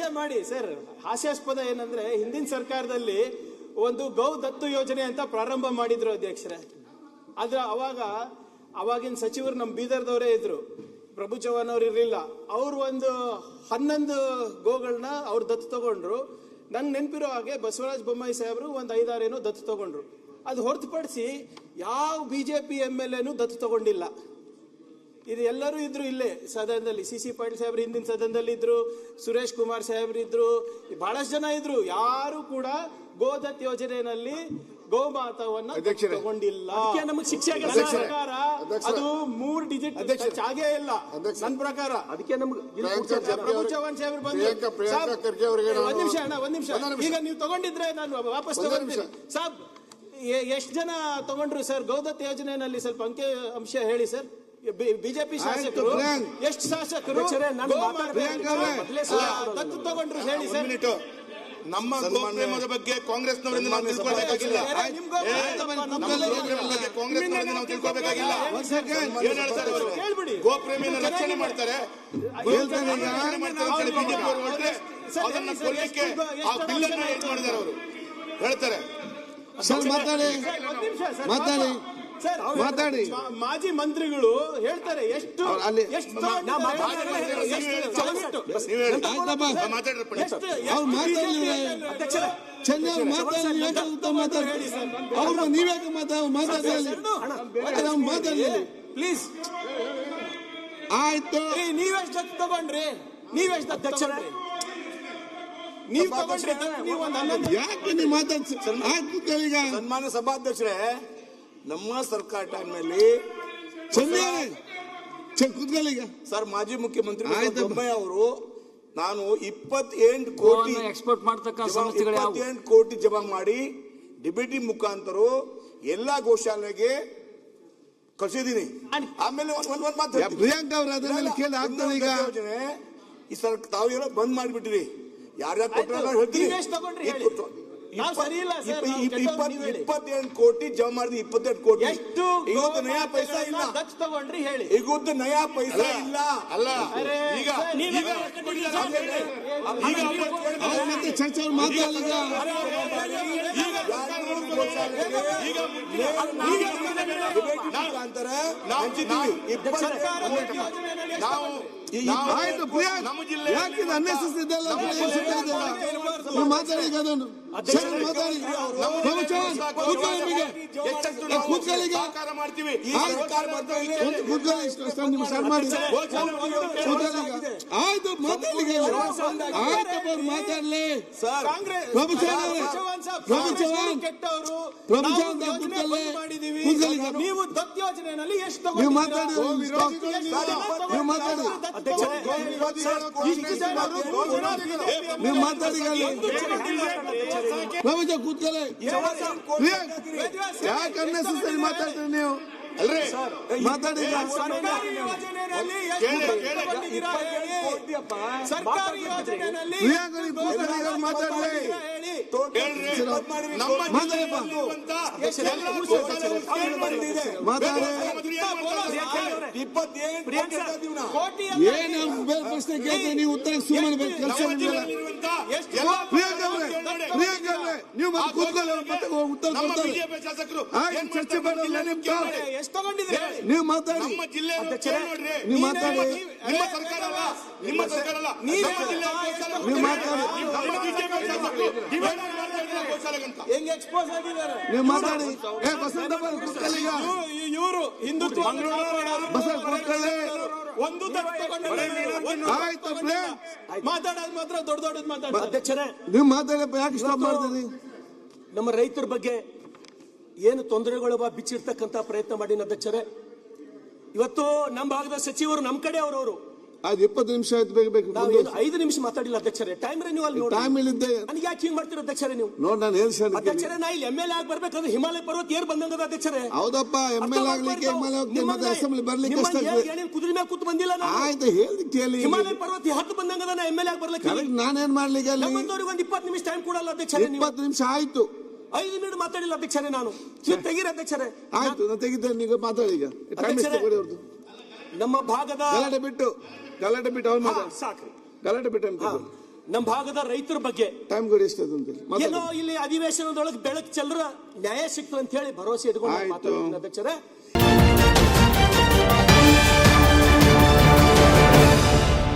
ಚರ್ಚೆ ಮಾಡಿ ಸರ್. ಹಾಸ್ಯಾಸ್ಪದ ಏನಂದ್ರೆ ಹಿಂದಿನ ಸರ್ಕಾರದಲ್ಲಿ ಒಂದು ಗೌ ದತ್ತು ಯೋಜನೆ ಅಂತ ಪ್ರಾರಂಭ ಮಾಡಿದ್ರು ಅಧ್ಯಕ್ಷರೇ. ಆದ್ರೆ ಅವಾಗಿನ ಸಚಿವರು ನಮ್ಮ ಬೀದರ್ದವರೇ ಇದ್ರು, ಪ್ರಭು ಚವ್ಹಾಣ್ ಅವ್ರು ಇರಲಿಲ್ಲ. ಅವ್ರು ಒಂದು 11 ಗೋಗಳನ್ನ ಅವ್ರು ದತ್ತು ತಗೊಂಡ್ರು. ನಂಗೆ ನೆನಪಿರೋ ಹಾಗೆ ಬಸವರಾಜ ಬೊಮ್ಮಾಯಿ ಸಾಹೇಬರು ಒಂದು 5-6 ಏನೋ ದತ್ತು ತಗೊಂಡ್ರು. ಅದು ಹೊರತುಪಡಿಸಿ ಯಾವ ಬಿಜೆಪಿ MLA ದತ್ತು ತಗೊಂಡಿಲ್ಲ. ಇದು ಎಲ್ಲರೂ ಇದ್ರು ಇಲ್ಲೇ ಸದನದಲ್ಲಿ. CC ಪಾಟೀಲ್ ಸಾಹೇಬ್ರು ಹಿಂದಿನ ಸದನದಲ್ಲಿ ಇದ್ರು, ಸುರೇಶ್ ಕುಮಾರ್ ಸಾಹೇಬ್ರು ಇದ್ರು, ಬಹಳಷ್ಟು ಜನ ಇದ್ರು. ಯಾರು ಕೂಡ ಗೋದತ್ ಯೋಜನೆಯಲ್ಲಿ ಗೋಮಾತವನ್ನ ತಗೊಂಡಿಲ್ಲ. ನಮಗೆ ಶಿಕ್ಷೆ ಪ್ರಕಾರ ಅದು 3 ಡಿಜಿಟ್ ಆಗೇ ಇಲ್ಲ ನನ್ನ ಪ್ರಕಾರ. ಅದಕ್ಕೆ ನಮ್ಗೆ ಪ್ರಭು ಚವ್ಹಾಣ್ ಸಾಹೇಬ್ರು ಬಂದು ಒಂದ್ ನಿಮಿಷ ಈಗ ನೀವು ತಗೊಂಡಿದ್ರೆ ನಾನು ವಾಪಸ್ ತಗೊಂಡಿದ್ದೀನಿ ಸಾಬ್. ಎಷ್ಟು ಜನ ತಗೊಂಡ್ರು ಸರ್ ಗೋದತ್ ಯೋಜನೆಯಲ್ಲಿ? ಸ್ವಲ್ಪ ಅಂಶ ಹೇಳಿ ಸರ್. ಬಿಜೆಪಿ ಶಾಸಕರು ಎಷ್ಟು ಶಾಸಕರು ದತ್ತು ತಗೊಂಡ್ರು ಹೇಳಿ ಸರ್. ನಮ್ಮ ಗೋಪ್ರೇಮದ ಬಗ್ಗೆ ಕಾಂಗ್ರೆಸ್ನವರಿಂದ ನಾವು ತಿಳ್ಕೊಳ್ಬೇಕಾಗಿಲ್ಲ. ಕಾಂಗ್ರೆಸ್ನವರಿಂದ ನಾವು ತಿಳ್ಕೊಳ್ಬೇಕಾಗಿಲ್ಲ. ಏನ್ ಹೇಳ್ತಾರೆ ಅವರು? ಗೋಪ್ರೇಮಿಯನ್ನು ರಕ್ಷಣೆ ಮಾಡ್ತಾರೆ, ಬಿಜೆಪಿ ಅವರು ಹೊರಟ್ರೆ ಅದನ್ನ ಕೊಲ್ಲಕ್ಕೆ ಆ ಬಿಲ್ ಅನ್ನ ಏನ್ ಮಾಡಿದ್ದಾರೆ ಅವರು ಹೇಳ್ತಾರೆ. ಮಾತಾಡಿ. ಮಾಜಿ ಮಂತ್ರಿಗಳು ಹೇಳ್ತಾರೆ ಎಷ್ಟು ಪ್ಲೀಸ್. ಆಯ್ತು, ನೀವೆಷ್ಟು ದತ್ತು ತಗೊಂಡ್ರಿ? ನೀವೆಷ್ಟು ಅಧ್ಯಕ್ಷರೇ ನೀವು ತಗೊಂಡ್ರಿ? ಯಾಕೆ ನೀವು ಮಾತಾಡ್ತೀಗ? ಸನ್ಮಾನ್ಯ ಸಭಾಧ್ಯಕ್ಷರೇ, ನಮ್ಮ ಸರ್ಕಾರ ಟೈಮ್ನಲ್ಲಿ ಕೂತ್ಕೊಳ್ಳೀಗ ಸರ್ ಮಾಜಿ ಮುಖ್ಯಮಂತ್ರಿ ಬೊಮ್ಮಾಯಿ ಅವರು ನಾನು 28 ಕೋಟಿ ಎಕ್ಸ್ಪೋರ್ಟ್ ಮಾಡತಕ್ಕ ಸಂಸ್ಥೆಗಳು 28 ಕೋಟಿ ಜಮಾ ಮಾಡಿ ಡಿಬಿಟಿ ಮುಖಾಂತರ ಎಲ್ಲಾ ಗೋಶಾಲೆಗೆ ಕಳಿಸಿದೀನಿ. ಆಮೇಲೆ ಒಂದ್ ಮಾತು ಪ್ರಿಯಾಂಕಾ ಅವರು ಅದನ್ನೆಲ್ಲ ಕೇಳಿ ಆಗ್ತದೆ. ಈಗ ಯೋಜನೆ ಈ ಸರ್ ತಾವೆಲ್ಲ ಬಂದ್ ಮಾಡಿಬಿಟ್ಟಿರಿ. ಯಾರ್ಯಾರು ಕೊಟ್ಟರೆ ಹೇಳ್ತೀನಿ. 28 ಕೋಟಿ ಜಮಾ ಮಾಡಿದ್ವಿ. 28 ಕೋಟಿ ಎಷ್ಟು ಇವತ್ತು ನಯಾ ಪೈಸಾ ಇಲ್ಲ. ದತ್ತು ತಗೊಂಡ್ರಿ ಹೇಳಿ. ಇವತ್ತು ನಯಾ ಪೈಸಾ ಇಲ್ಲ. ಅಲ್ಲ ಈಗ ಚರ್ಚೆ ಮಾತಾಡಲಿಲ್ಲ. ಆಯ್ತು ಪ್ರಿಯಾಂಕ್, ಯಾಕೆ ಅನ್ನೆಸೆಸರಿದೆಲ್ಲ ಮಾತಾಡಿ ಅದನ್ನು ಮಾತಾಡಿ. ಆಯ್ತು ಮಾತಾಡ್ಲಿ. ಮಾತಾಡ್ಲಿ ಪ್ರಭು ಚವ್ಹಾಣ್ ನೀವು ದತ್ತು ಯೋಜನೆಯಲ್ಲಿ ಎಷ್ಟು ನೀವು ಮಾತಾಡಿ. ನೀವು ಮಾತಾಡಿ. ನೀವು ಮಾತಾಡಿ. ಪ್ರಭುಜ ಕೂತ್ಕೊಳ್ಳಿ. ಯಾಕೆ ಅನ್ನೆಸೆಸರಿ ಮಾತಾಡ್ತೀರಿ ನೀವು? ಮಾತಾಡಿ. ಏನು ಬೇರೆ ಪ್ರಶ್ನೆ ಕೇಳ್ತೀವಿ, ನೀವು ಉತ್ತರ ಸುಮ್ಮನೆ ಬೇಕು. ಕೆಲಸ ಪ್ರಿಯಾಂಕಾ ಅವರೇ ನೀವು ಕೂತ್ಕೊಳ್ಳಿ, ಉತ್ತರ ಕೊಡ್ತಾರೆ. ಆಯ್ತು, ಚರ್ಚೆ ಮಾಡೋಲ್ಲ. ನೀವು ಮಾತಾಡಿ. ನೀವು ಮಾತಾಡಿ. ನಿಮ್ಮ ಸರ್ಕಾರ ಅಲ್ಲ, ನಿಮ್ಮ ಸರ್ಕಾರ ಅಲ್ಲ, ನೀವು ಮಾತಾಡಿ. ಹೆಂಗ್ ಎಕ್ಸ್ಪೋಸ್ ಆಗಿದ್ದಾರೆ? ನೀವು ಮಾತಾಡಿ. ಬಸಂತಪ್ಪ ಕೂತ್ಕೊಳ್ಳಿ. ಇವರು ಹಿಂದುತ್ವ ಬಸವ ಕೂತ್ಕೊಳ್ಳಿ. ಒಂದು ತಗೊಂಡು ಆಯ್ತು ಮಾತಾಡೋದು ಮಾತ್ರ ದೊಡ್ಡದು ಮಾತಾಡ. ಅಧ್ಯಕ್ಷರೇ, ನೀವು ಮಾತಾಡಪ್ಪ, ಯಾಕೆ ಸ್ಟಾಪ್ ಮಾಡ್ತೀರಿ? ನಮ್ಮ ರೈತರ ಬಗ್ಗೆ ಏನು ತೊಂದರೆಗಳು ಬಿಚ್ಚಿರ್ತಕ್ಕಂಥ ಪ್ರಯತ್ನ ಮಾಡಿ ಅಧ್ಯಕ್ಷರೇ. ಇವತ್ತು ನಮ್ಮ ಭಾಗದ ಸಚಿವರು ನಮ್ಮ ಕಡೆ ಅವರವರು ಅದು 20 ನಿಮಿಷ ಆಯ್ತು. ಬೇಕು 5 ನಿಮಿಷ ಮಾತಾಡಿಲ್ಲ ಅಧ್ಯಕ್ಷರೇ. ಟೈಮ್ ರಿನ್ಯೂವಲ್ ಟೈಮ್ ಇಲ್ಲಿದ್ದೆ. ನನಗೆ ಯಾಕೆ ಹಿಂಗ್ ಮಾಡ್ತೀರ ಅಧ್ಯಕ್ಷರೇ ನೀವು? ನೋಡಿ, ನಾನು ಹೇಳ್ತೀನಿ ಅಧ್ಯಕ್ಷರೇ, ನಾ ಇಲ್ಲಿ MLA ಆಗಿ ಬರ್ಬೇಕಂದ್ರೆ ಹಿಮಾಲಯ ಪರ್ವತ ಏರ್ ಬಂದಂಗದ ಅಧ್ಯಕ್ಷರೇ. ಹೌದಪ್ಪ, MLA ಆಗ್ಲಿಕ್ಕೆ ಮತ್ತೆ ಅಸೆಂಬ್ಲಿ ಬರ್ಲಿಕ್ಕೆ ಕಷ್ಟ ಆಗ್ತದೆ. ಕುದುರೆ ಮೇಲೆ ಕೂತು ಬಂದಿಲ್ಲ. ಆಯ್ತು, ಹೇಳಿ ಕೇಳಿ. ಹಿಮಾಲಯ ಪರ್ವತ 10 ಬಂದಂಗದ ನಾ MLA ಆಗಿ ಬರ್ಲಿಕ್ಕೆ. ನಾನೇನ್ ಮಾಡ್ಲಿಕ್ಕೆ? ನಮ್ಮಂತವ್ರಿಗೆ ಒಂದು 20 ನಿಮಿಷ ಟೈಮ್ ಕೊಡಲ್ಲ ಅಧ್ಯಕ್ಷರೇ. 20 ನಿಮಿಷ ಆಯ್ತು. 5 ಮಿನಿಟ್ ಮಾತಾಡಿಲ್ಲ ಅಧ್ಯಕ್ಷರೇ. ನಾನು ನೀವು ತೆಗೀರಿ ಅಧ್ಯಕ್ಷರೇ. ಆಯ್ತು, ನಾನು ತೆಗಿದ್ದೇನೆ. ಈಗ ಮಾತಾಡಿ. ಈಗ ನಮ್ಮ ಭಾಗದ ಗಲಾಟೆ ಬಿಟ್ಟು ಅವ್ರು ಮಾತಾಡಿ. ಸಾಕ್ರಿ, ಗಲಾಟೆ ಬಿಟ್ಟು ನಮ್ಮ ಭಾಗದ ರೈತರ ಬಗ್ಗೆ ಟೈಮ್ ಗಳು ಎಷ್ಟದಂತೆ ಏನೋ ಇಲ್ಲಿ ಅಧಿವೇಶನದೊಳಗೆ ಬೆಳಕು ಚೆಲ್ಲರ ನ್ಯಾಯ ಸಿಕ್ತು ಅಂತ ಹೇಳಿ ಭರವಸೆ ಇಟ್ಕೊಂಡು ಆಯ್ತು. ಮಾತಾಡ್ತೀನಿ ಅಧ್ಯಕ್ಷರೇ.